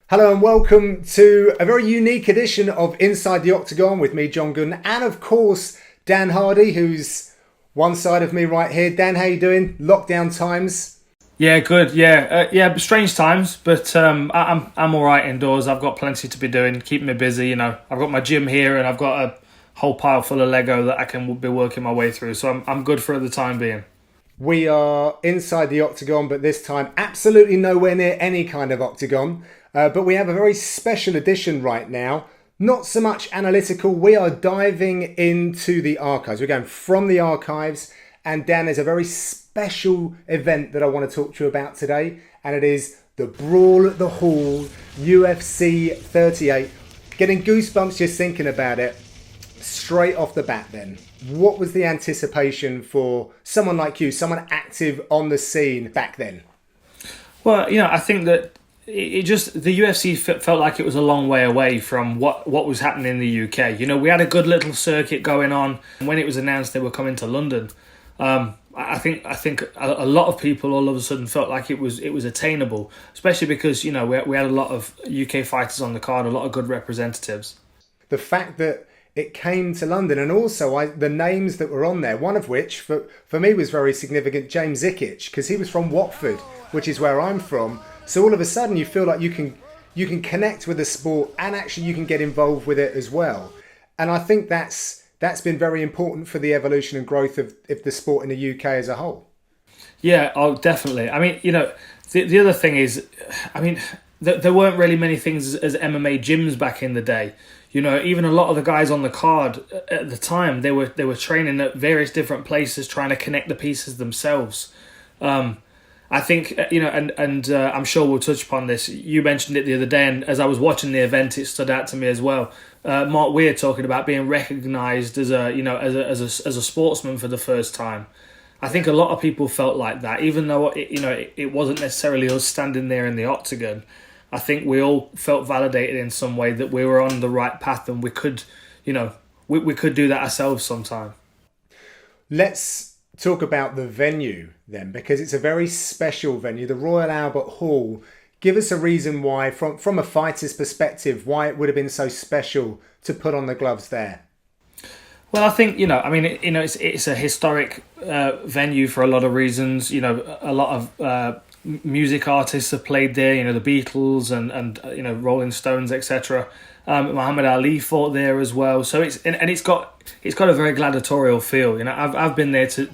Hello and welcome to a very unique edition of Inside the Octagon with me, John Gooden, and of course Dan Hardy, who's one side of me right here. Dan, how you doing? Lockdown times. Yeah, good. Yeah. Strange times, but I'm all right indoors. I've got plenty to be doing, keeping me busy. I've got my gym here, and I've got a whole pile full of Lego that I can be working my way through. So I'm good for the time being. We are inside the Octagon, but this time absolutely nowhere near any kind of Octagon. But we have a very special edition right now. Not so much analytical. We are diving into the archives. We're going from the archives. And Dan, there's a very special event that I want to talk to you about today. And it is the Brawl at the Hall, UFC 38. Getting goosebumps just thinking about it. Straight off the bat then. What was the anticipation for someone like you, someone active on the scene back then? Well, I think that the UFC felt like it was a long way away from what was happening in the UK. We had a good little circuit going on. When it was announced they were coming to London, I think a lot of people all of a sudden felt like it was attainable, especially because we had a lot of UK fighters on the card, a lot of good representatives. The fact that it came to London, and also the names that were on there, one of which for me was very significant, James Ikic, because he was from Watford, which is where I'm from. So all of a sudden you feel like you can connect with the sport and actually you can get involved with it as well. And I think that's been very important for the evolution and growth of the sport in the UK as a whole. Yeah, oh, definitely. I mean, the other thing is, there weren't really many things as MMA gyms back in the day. Even a lot of the guys on the card at the time, they were training at various different places, trying to connect the pieces themselves. I think, and I'm sure we'll touch upon this. You mentioned it the other day, and as I was watching the event, it stood out to me as well. Mark Weir talking about being recognised as a sportsman for the first time. I think a lot of people felt like that, even though it wasn't necessarily us standing there in the octagon. I think we all felt validated in some way that we were on the right path, and we could, we could do that ourselves sometime. Let's talk about the venue then, because it's a very special venue, the Royal Albert Hall. Give us a reason why, from a fighter's perspective, why it would have been so special to put on the gloves there. Well, I think it's a historic venue for a lot of reasons. A lot of music artists have played there. The Beatles and Rolling Stones, etc. Muhammad Ali fought there as well. So it's got a very gladiatorial feel. I've been there to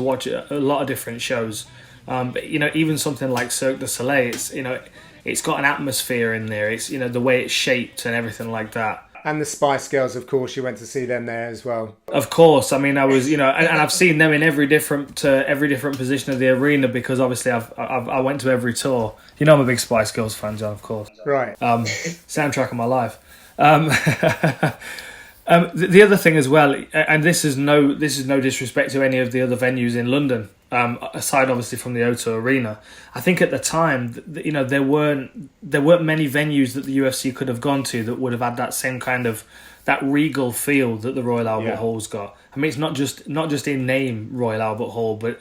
watch a lot of different shows. But even something like Cirque du Soleil, it's got an atmosphere in there. It's the way it's shaped and everything like that. And the Spice Girls, of course, you went to see them there as well. Of course, I was and I've seen them in every different position of the arena, because obviously I went to every tour. I'm a big Spice Girls fan, John, of course. Right. Soundtrack of my life. The other thing as well, and this is no disrespect to any of the other venues in London, aside obviously from the O2 Arena. I think at the time, there weren't many venues that the UFC could have gone to that would have had that same kind of that regal feel that the Royal Albert Hall's got. It's not just in name Royal Albert Hall, but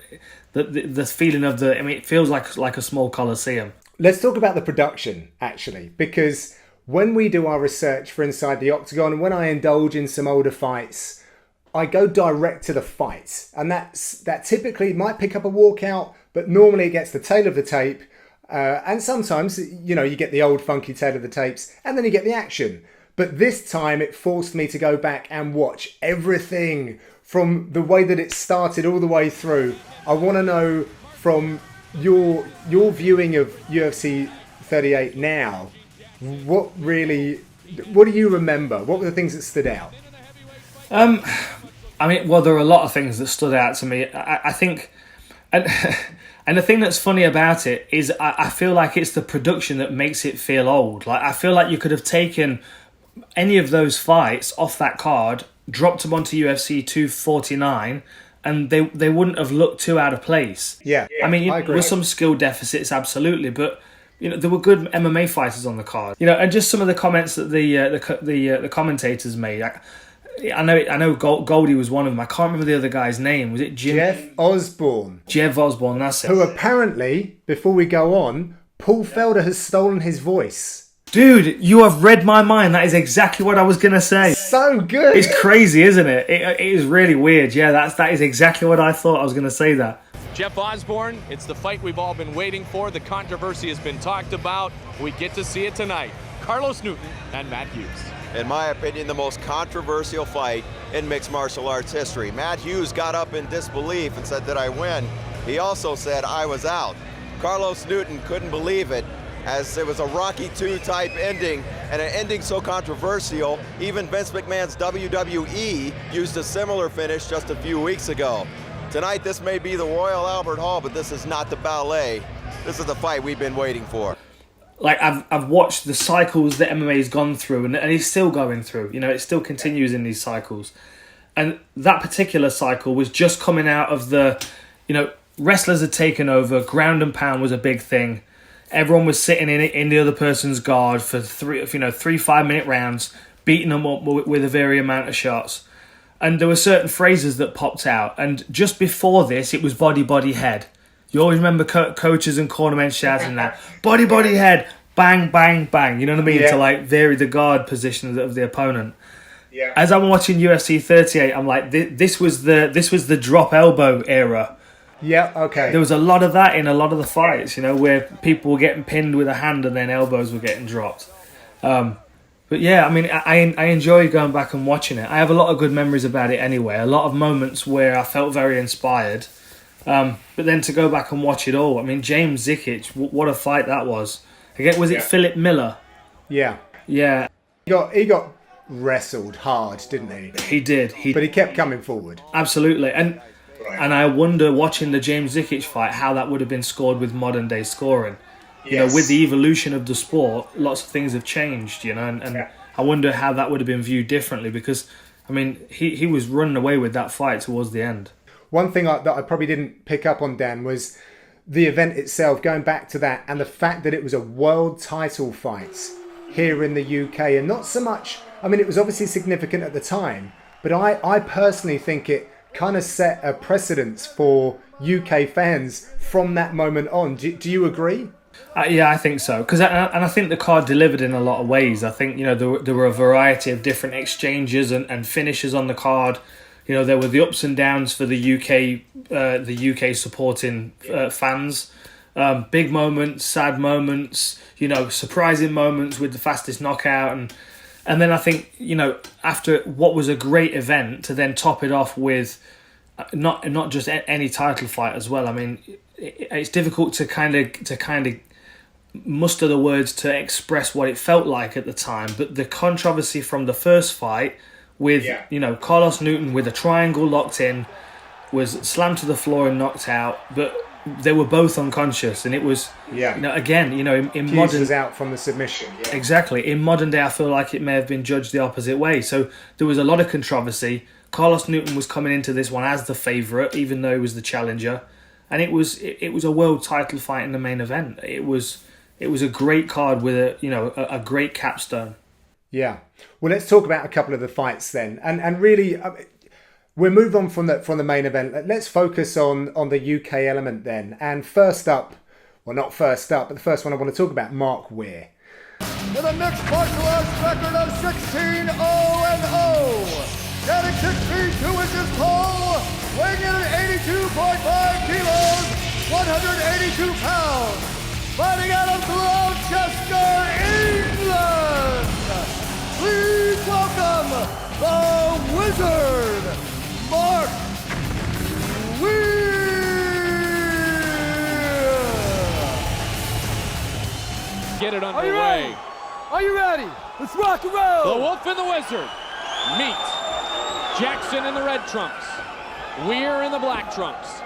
the feeling of it feels like a small coliseum. Let's talk about the production actually, because when we do our research for Inside the Octagon, and when I indulge in some older fights, I go direct to the fight. And that typically might pick up a walkout, but normally it gets the tail of the tape. And sometimes, you get the old funky tail of the tapes, and then you get the action. But this time it forced me to go back and watch everything from the way that it started all the way through. I want to know from your viewing of UFC 38 now, what do you remember? What were the things that stood out? Well, there are a lot of things that stood out to me. I think, and the thing that's funny about it is I feel like it's the production that makes it feel old. Like, I feel like you could have taken any of those fights off that card, dropped them onto UFC 249, and they wouldn't have looked too out of place. Yeah, I agree. With some skill deficits, absolutely, but there were good MMA fighters on the card. And just some of the comments that the commentators made. I know Goldie was one of them. I can't remember the other guy's name. Was it Jim? Jeff Osborne. Jeff Osborne, that's it. Who apparently, before we go on, Paul Felder has stolen his voice. Dude, you have read my mind. That is exactly what I was going to say. So good. It's crazy, isn't it? It is really weird. Yeah, that is exactly what I thought. I was going to say that. Jeff Osborne, it's the fight we've all been waiting for. The controversy has been talked about. We get to see it tonight. Carlos Newton and Matt Hughes. In my opinion, the most controversial fight in mixed martial arts history. Matt Hughes got up in disbelief and said, "Did I win?" He also said, "I was out." Carlos Newton couldn't believe it, as it was a Rocky II type ending, and an ending so controversial, even Vince McMahon's WWE used a similar finish just a few weeks ago. Tonight, this may be the Royal Albert Hall, but this is not the ballet. This is the fight we've been waiting for. Like, I've watched the cycles that MMA's gone through, and he's still going through. You know, it still continues in these cycles. And that particular cycle was just coming out of the, you know, wrestlers had taken over, ground and pound was a big thing. Everyone was sitting in the other person's guard for 3-5 minute rounds, beating them up with a varying amount of shots. And there were certain phrases that popped out. And just before this, it was body, body, head. You always remember coaches and cornermen shouting that. Body, body, head, bang, bang, bang. You know what I mean? Yeah. To like vary the guard position of the opponent. Yeah. As I'm watching UFC 38, I'm like, this was the drop elbow era. Yeah, okay. There was a lot of that in a lot of the fights, you know, where people were getting pinned with a hand and then elbows were getting dropped. But yeah, I mean, I enjoy going back and watching it. I have a lot of good memories about it anyway. A lot of moments where I felt very inspired. But then to go back and watch it all, I mean, James Zikic, what a fight that was. Again, was it Philip Miller? Yeah. Yeah. He got wrestled hard, didn't he? He did. But he kept coming forward. Absolutely. And I wonder, watching the James Zikic fight, how that would have been scored with modern day scoring. You know, with the evolution of the sport, lots of things have changed, you know, and I wonder how that would have been viewed differently, because, I mean, he was running away with that fight towards the end. One thing that I probably didn't pick up on, Dan, was the event itself, going back to that, and the fact that it was a world title fight here in the UK, and not so much, I mean, it was obviously significant at the time, but I personally think it kind of set a precedence for UK fans from that moment on. Do you agree? Yeah, I think so. I think the card delivered in a lot of ways. I think, you know, there were a variety of different exchanges and finishes on the card. You know, there were the ups and downs for the UK supporting fans. Big moments, sad moments, you know, surprising moments with the fastest knockout. And then I think, you know, after what was a great event, to then top it off with not just any title fight as well. I mean, it's difficult to kind of muster the words to express what it felt like at the time. But the controversy from the first fight with, you know, Carlos Newton with a triangle locked in, was slammed to the floor and knocked out, but they were both unconscious, and it was, you know, again, you know, in Hughes modern, was out from the submission. Yeah. Exactly. In modern day, I feel like it may have been judged the opposite way. So there was a lot of controversy. Carlos Newton was coming into this one as the favourite, even though he was the challenger, and it was a world title fight in the main event. It was a great card with a great capstone. Yeah. Well, let's talk about a couple of the fights then, and really, we'll move on from the main event. Let's focus on the UK element then. And first up, well, not first up, but the first one I want to talk about, Mark Weir. With a mixed martial arts record of 16-0-0, standing 6 feet 2 inches tall, weighing in at 82.5 kilos, 182 pounds, fighting out of Gloucester, England. Please welcome the Wizard, Mark Weir. Get it underway. Are you ready? Let's rock and roll. The Wolf and the Wizard meet. Jackson in the red trunks. Weir in the black trunks.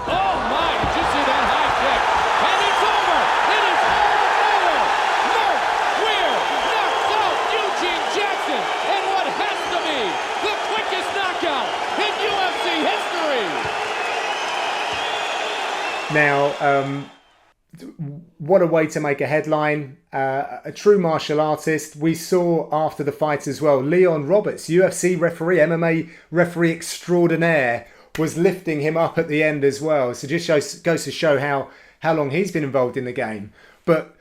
Oh my, did you see that high kick? And it's over. It is all over. Mark Weir knocks out Eugene Jackson in what has to be the quickest knockout in UFC history. Now, what a way to make a headline. A true martial artist. We saw after the fight as well, Leon Roberts, UFC referee, MMA referee extraordinaire, was lifting him up at the end as well. So just goes to show how long he's been involved in the game. But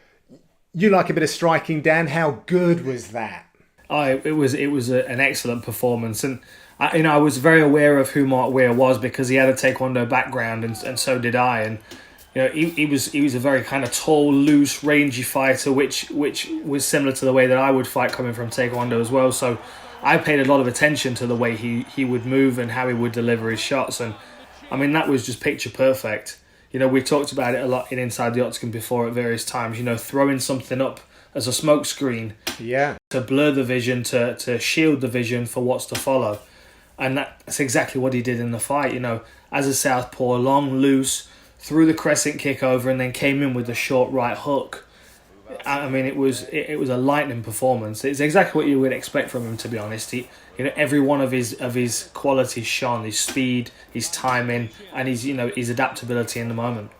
You like a bit of striking, Dan. How good was that? Oh, it was an excellent performance, and I was very aware of who Mark Weir was because he had a Taekwondo background, and so did I. And he was a very kind of tall, loose, rangy fighter, which was similar to the way that I would fight coming from Taekwondo as well. So I paid a lot of attention to the way he would move and how he would deliver his shots, and I mean that was just picture perfect. We talked about it a lot in Inside the Octagon before at various times. Throwing something up as a smoke screen, to blur the vision, to shield the vision for what's to follow, and that's exactly what he did in the fight. As a southpaw, long, loose, threw the crescent kick over, and then came in with a short right hook. I mean, it was a lightning performance. It's exactly what you would expect from him, to be honest. Every one of his qualities shone: his speed, his timing, and his adaptability in the moment.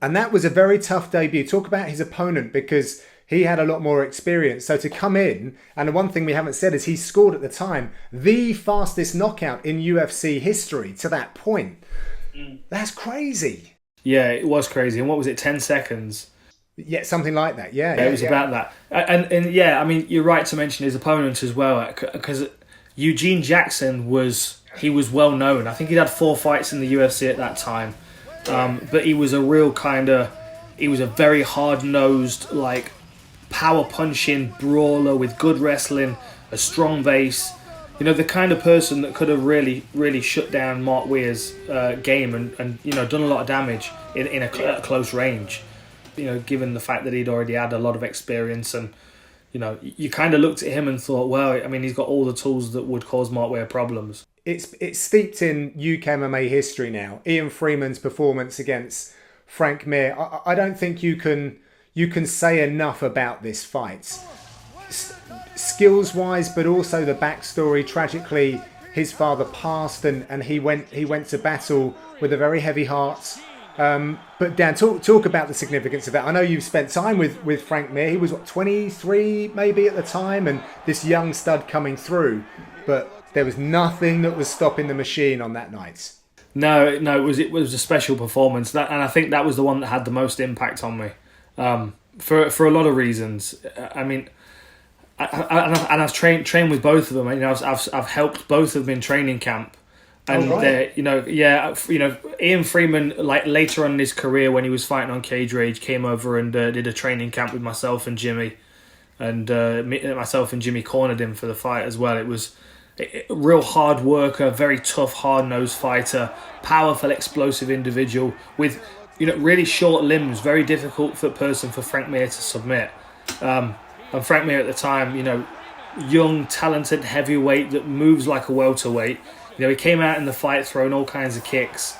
And that was a very tough debut. Talk about his opponent, because he had a lot more experience. So to come in, and the one thing we haven't said is he scored at the time the fastest knockout in UFC history to that point. That's crazy. Yeah, it was crazy. And what was it, 10 seconds? Yeah, something like that. Yeah, it was about that. And yeah, I mean, you're right to mention his opponent as well, because Eugene Jackson was well known. I think he'd had 4 fights in the UFC at that time. But he was a real he was a very hard-nosed, power punching brawler with good wrestling, a strong base. The kind of person that could have really, really shut down Mark Weir's game and done a lot of damage in a close range. Given the fact that he'd already had a lot of experience, and you kind of looked at him and thought, well, I mean, he's got all the tools that would cause Mark Weir problems. It's steeped in UK MMA history now. Ian Freeman's performance against Frank Mir. I don't think you can say enough about this fight, skills wise, but also the backstory. Tragically, his father passed, and he went to battle with a very heavy heart. But Dan, talk about the significance of that. I know you've spent time with Frank Mir. He was 23 maybe at the time, and this young stud coming through, but there was nothing that was stopping the machine on that night. No, it was a special performance, and I think that was the one that had the most impact on me, for a lot of reasons. I mean, I've trained with both of them. I've helped both of them in training camp. And Ian Freeman, later on in his career when he was fighting on Cage Rage, came over and did a training camp with myself and Jimmy, and myself and Jimmy cornered him for the fight as well. It was a real hard worker, very tough, hard-nosed fighter, powerful, explosive individual with really short limbs, very difficult for Frank Mir to submit. And Frank Mir at the time, young, talented heavyweight that moves like a welterweight. He came out in the fight throwing all kinds of kicks,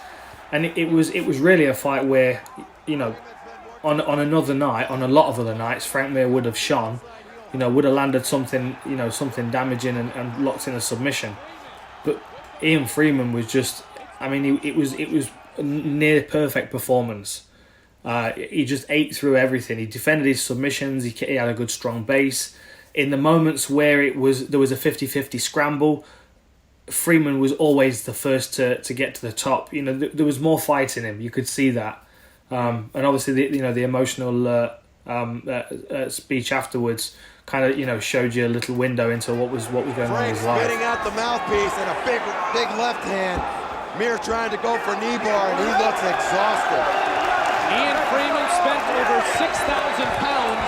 and it was really a fight where, on another night, on a lot of other nights, Frank Mir would have shone, would have landed something damaging and locked in a submission. But Ian Freeman was just, I mean, it was a near perfect performance. He just ate through everything. He defended his submissions. He had a good strong base. In the moments where there was a 50-50 scramble, Freeman was always the first to get to the top. There was more fight in him. You could see that, and obviously the emotional speech afterwards kind of showed you a little window into what was going on in his life. Spitting out the mouthpiece and a big left hand. Mir trying to go for knee bar, and he looks exhausted. Ian Freeman spent over 6,000 pounds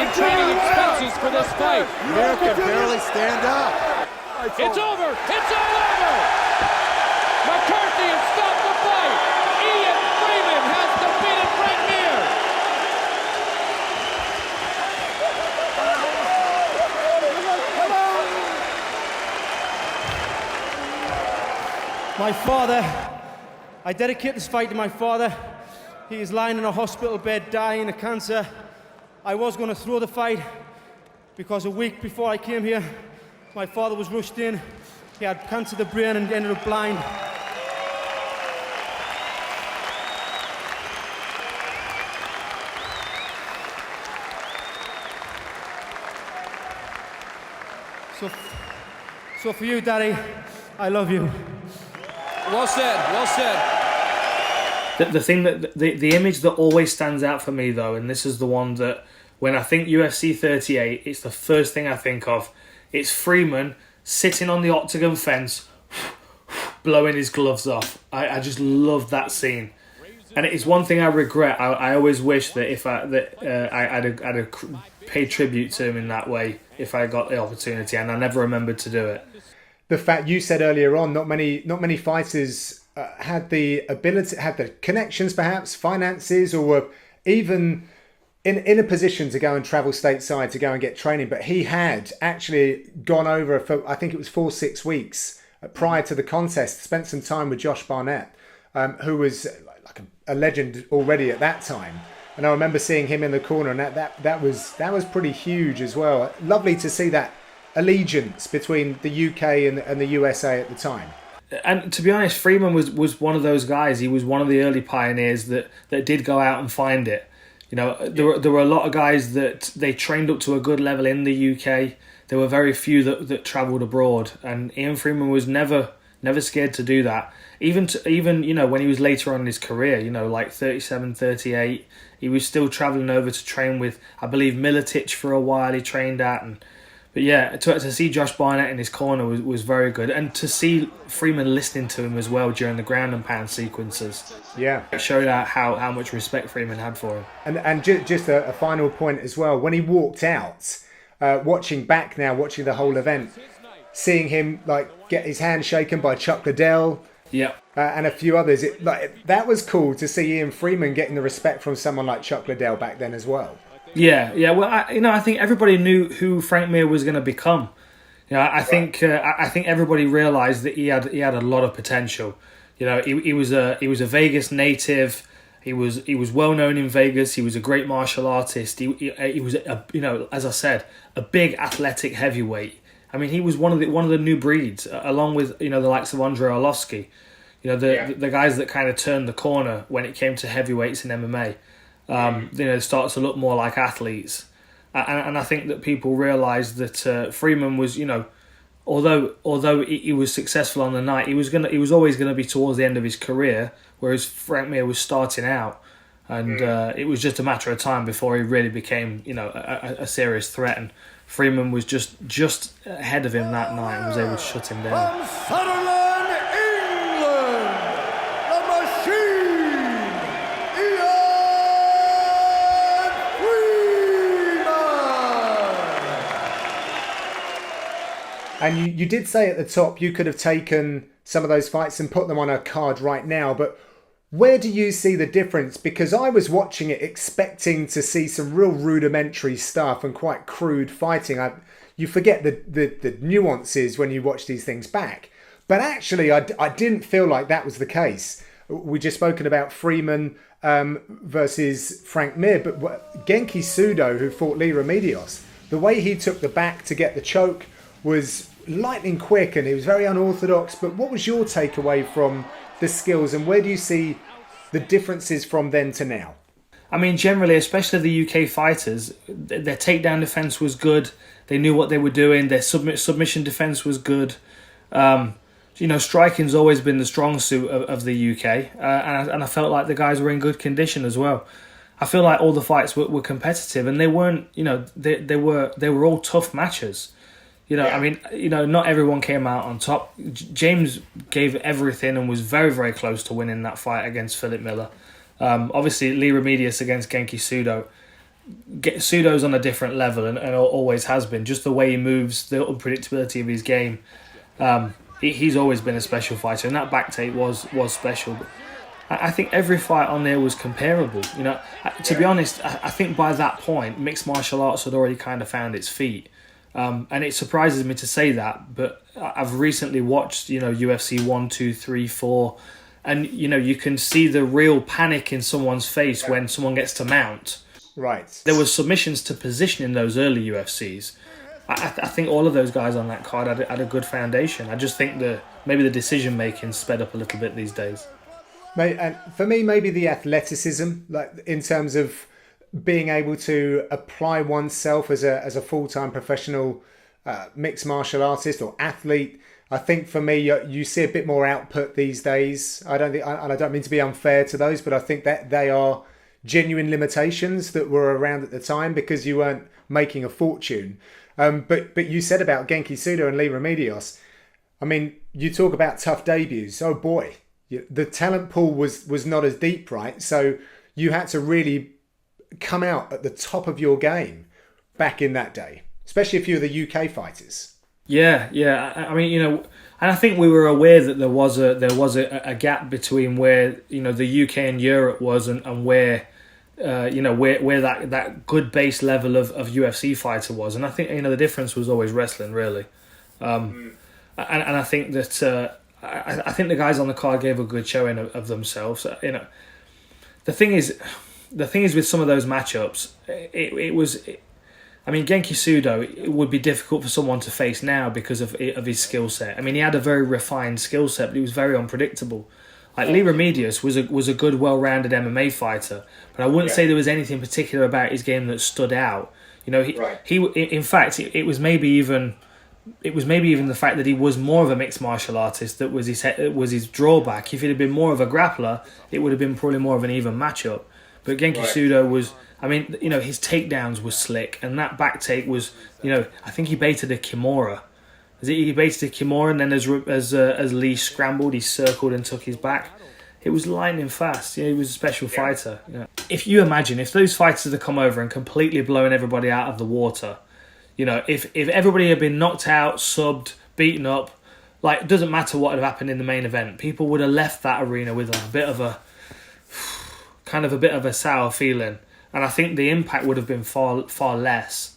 in training expenses for this fight. Mir can barely stand up. It's over! It's all over! McCarthy has stopped the fight! Ian Freeman has defeated Frank Mir! My father, I dedicate this fight to my father. He is lying in a hospital bed dying of cancer. I was going to throw the fight because a week before I came here, my father was rushed in. He had cancer of the brain and ended up blind. So for you, Daddy, I love you. Well said, well said. The thing that the image that always stands out for me, though, and this is the one that When I think UFC 38, it's the first thing I think of. It's Freeman sitting on the Octagon fence, blowing his gloves off. I just love that scene. And it's one thing I regret. I always wish that I'd paid tribute to him in that way if I got the opportunity, and I never remembered to do it. The fact you said earlier on, not many fighters had the ability, had the connections, perhaps finances, or were even in a position to go and travel stateside to go and get training. But he had actually gone over for, I think it was 4-6 weeks prior to the contest, spent some time with Josh Barnett, who was like a legend already at that time. And I remember seeing him in the corner, and that was pretty huge as well. Lovely to see that allegiance between the UK and the USA at the time. And to be honest, Freeman was one of those guys. He was one of the early pioneers that did go out and find it. You know, there were a lot of guys that they trained up to a good level in the UK. There were very few that travelled abroad, and Ian Freeman was never scared to do that. Even you know, when he was later on in his career, you know, like 37, 38, he was still travelling over to train with, I believe, Miletich for a while he trained at. But yeah, to see Josh Barnett in his corner was very good. And to see Freeman listening to him as well during the ground and pound sequences. Yeah. It showed out how much respect Freeman had for him. And just a final point as well. When he walked out, watching the whole event, seeing him like get his hand shaken by Chuck Liddell, yeah, and a few others, that was cool to see Ian Freeman getting the respect from someone like Chuck Liddell back then as well. Yeah. Well, I think everybody knew who Frank Mir was going to become. You know, I think everybody realised that he had a lot of potential. You know, he was a Vegas native. He was well known in Vegas. He was a great martial artist. He was as I said, a big athletic heavyweight. I mean, he was one of the new breeds, along with, you know, the likes of Andrei Arlovsky. You know, the guys that kind of turned the corner when it came to heavyweights in MMA. You know, start to look more like athletes, and I think that people realised that Freeman was, you know, although he was successful on the night, he was always gonna be towards the end of his career, whereas Frank Mir was starting out, and it was just a matter of time before he really became, you know, a serious threat. And Freeman was just ahead of him that night and was able to shut him down. From Sunderland, England, the machine, Ian Freeman. And you did say at the top you could have taken some of those fights and put them on a card right now, but where do you see the difference? Because I was watching it expecting to see some real rudimentary stuff and quite crude fighting. You forget the nuances when you watch these things back. But actually, I didn't feel like that was the case. We just spoken about Freeman versus Frank Mir, but Genki Sudo, who fought Lee Remedios, the way he took the back to get the choke was lightning quick, and it was very unorthodox. But what was your takeaway from the skills, and where do you see the differences from then to now? I mean, generally, especially the UK fighters, their takedown defence was good. They knew what they were doing. Their submission defence was good. You know, striking's always been the strong suit of the UK, and I felt like the guys were in good condition as well. I feel like all the fights were competitive, and they weren't. You know, they were all tough matches. You know, I mean, you know, not everyone came out on top. James gave everything and was very, very close to winning that fight against Philip Miller. Obviously, Lee Remedios against Genki Sudo. Sudo's on a different level and always has been. Just the way he moves, the unpredictability of his game. He's always been a special fighter, and that back tape was special. But I think every fight on there was comparable. You know, to be honest, I think by that point, mixed martial arts had already kind of found its feet. And it surprises me to say that, but I've recently watched, you know, UFC 1, 2, 3, 4, and, you know, you can see the real panic in someone's face when someone gets to mount. Right. There was submissions to position in those early UFCs. I think all of those guys on that card had a good foundation. I just think maybe the decision making sped up a little bit these days. And for me, maybe the athleticism, like in terms of being able to apply oneself as a full-time professional mixed martial artist or athlete. I think for me, you see a bit more output these days. I don't mean to be unfair to those, but I think that they are genuine limitations that were around at the time because you weren't making a fortune. But you said about Genki Sudo and Lee Remedios. I mean, you talk about tough debuts. Oh boy, the talent pool was not as deep, right? So you had to really come out at the top of your game back in that day, especially if you were the UK fighters. Yeah. I mean, and I think we were aware that there was a gap between where the UK and Europe was and where where that good base level of UFC fighter was, and I think the difference was always wrestling, really, and I think that I think the guys on the card gave a good showing of themselves. The thing is with some of those matchups, I mean, Genki Sudo, it would be difficult for someone to face now because of his skill set. I mean, he had a very refined skill set, but he was very unpredictable. Like Lee Remedios was a good, well-rounded MMA fighter, but I wouldn't say there was anything particular about his game that stood out. He in fact, it was maybe even the fact that he was more of a mixed martial artist that was his drawback. If he'd have been more of a grappler, it would have been probably more of an even matchup. But Genki Sudo was, I mean, his takedowns were slick, and that back take was, I think he baited a Kimura. He baited a Kimura, and then as Lee scrambled, he circled and took his back. It was lightning fast. He was a special fighter. If you imagine, if those fighters had come over and completely blown everybody out of the water, if everybody had been knocked out, subbed, beaten up, like, it doesn't matter what had happened in the main event, people would have left that arena with a bit of a sour feeling. And I think the impact would have been far less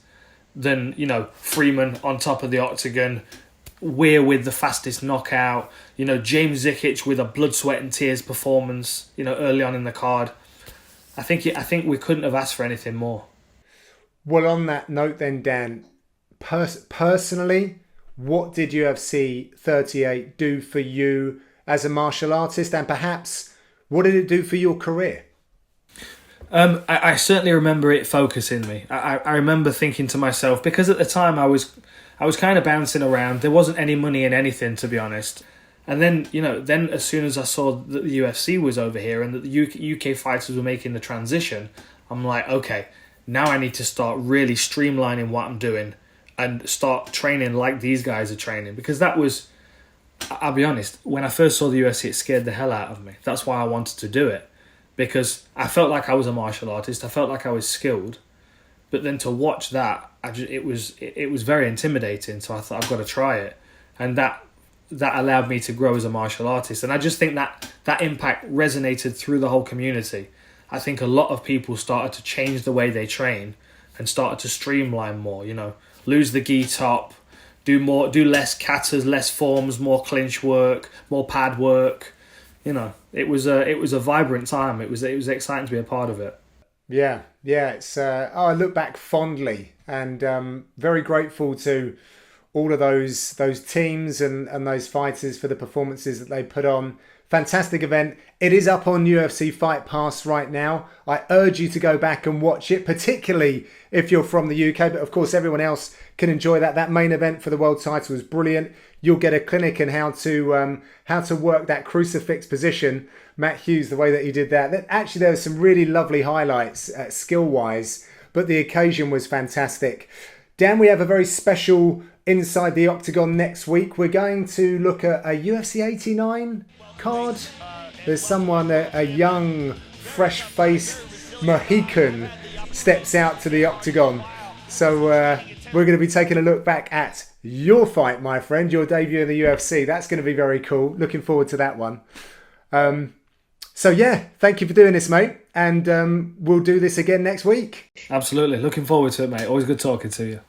than, Freeman on top of the octagon, Weir with the fastest knockout, James Zikic with a blood, sweat and tears performance, early on in the card. I think we couldn't have asked for anything more. Well, on that note then, Dan, personally, what did UFC 38 do for you as a martial artist, and perhaps what did it do for your career? I certainly remember it focusing me. I remember thinking to myself, because at the time I was kind of bouncing around. There wasn't any money in anything, to be honest. And then, then as soon as I saw that the UFC was over here and that the UK fighters were making the transition, I'm like, okay, now I need to start really streamlining what I'm doing and start training like these guys are training. Because that was, I'll be honest, when I first saw the UFC, it scared the hell out of me. That's why I wanted to do it. Because I felt like I was a martial artist. I felt like I was skilled. But then to watch that, it was very intimidating. So I thought, I've got to try it. And that allowed me to grow as a martial artist. And I just think that impact resonated through the whole community. I think a lot of people started to change the way they train and started to streamline more, lose the gi top, do less katas, less forms, more clinch work, more pad work. It was a vibrant time. It was exciting to be a part of it. Yeah. It's I look back fondly and very grateful to all of those teams and those fighters for the performances that they put on. Fantastic event. It is up on UFC Fight Pass right now. I urge you to go back and watch it, particularly if you're from the UK. But of course, everyone else can enjoy that. That main event for the world title was brilliant. You'll get a clinic in how to work that crucifix position. Matt Hughes, the way that he did that. Actually, there were some really lovely highlights skill-wise, but the occasion was fantastic. Dan, we have a very special Inside the Octagon next week. We're going to look at a UFC 89 card. There's someone, a young, fresh-faced Mohican steps out to the Octagon. So we're going to be taking a look back at your fight, my friend, your debut in the UFC. That's going to be very cool. Looking forward to that one. So yeah, thank you for doing this, mate. And we'll do this again next week. Absolutely. Looking forward to it, mate. Always good talking to you.